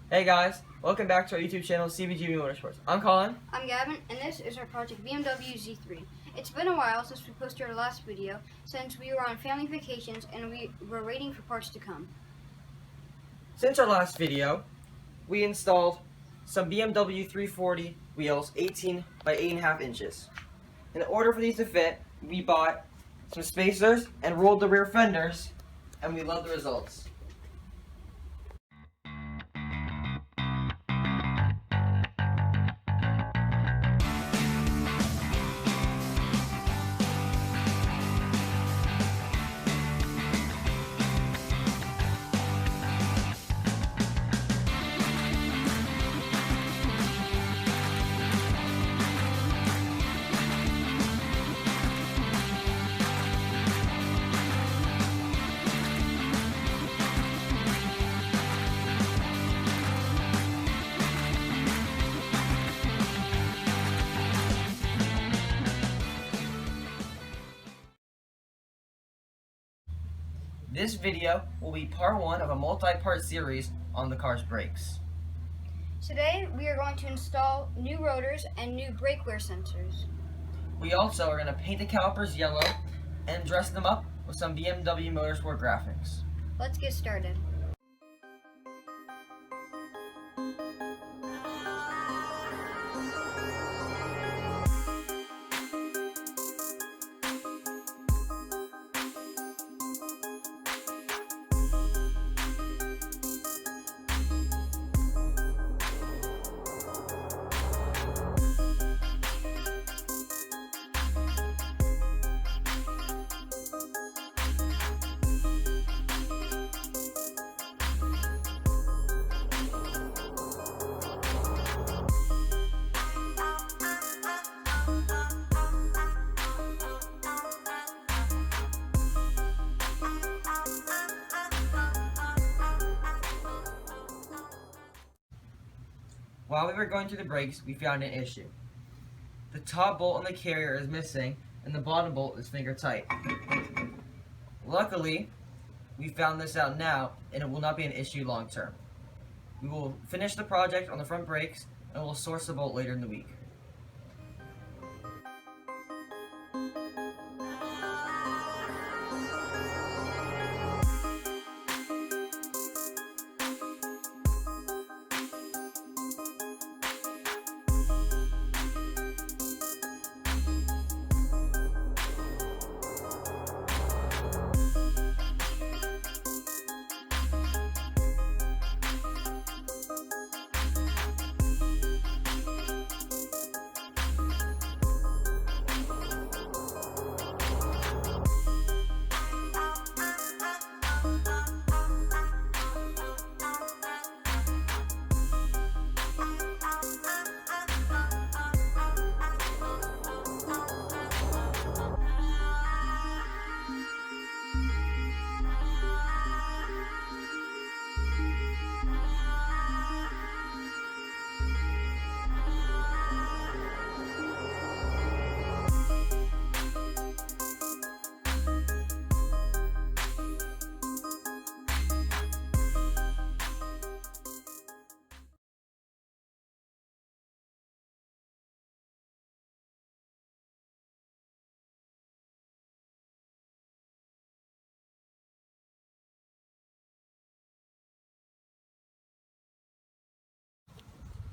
Hey guys, welcome back to our YouTube channel, CBGB Motorsports. I'm Colin. I'm Gavin, and this is our project BMW Z3. It's been a while since we posted our last video, since we were on family vacations and we were waiting for parts to come. Since our last video, we installed some BMW 340 wheels, 18 by 8.5 inches. In order for these to fit, we bought some spacers and rolled the rear fenders, and we love the results. This video will be part 1 of a multi-part series on the car's brakes. Today we are going to install new rotors and new brake wear sensors. We also are going to paint the calipers yellow and dress them up with some BMW Motorsport graphics. Let's get started. While we were going through the brakes, we found an issue. The top bolt on the carrier is missing, and the bottom bolt is finger tight. Luckily, we found this out now, and it will not be an issue long term. We will finish the project on the front brakes, and we'll source the bolt later in the week.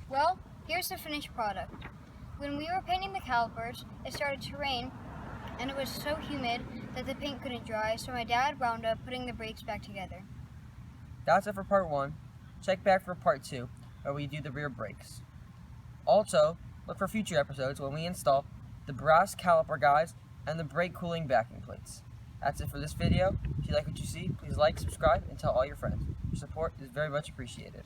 Well, here's the finished product. When we were painting the calipers, it started to rain, and it was so humid that the paint couldn't dry, so my dad wound up putting the brakes back together. That's it for part 1. Check back for part 2, where we do the rear brakes. Also, look for future episodes when we install the brass caliper guides and the brake cooling backing plates. That's it for this video. If you like what you see, please like, subscribe, and tell all your friends. Your support is very much appreciated.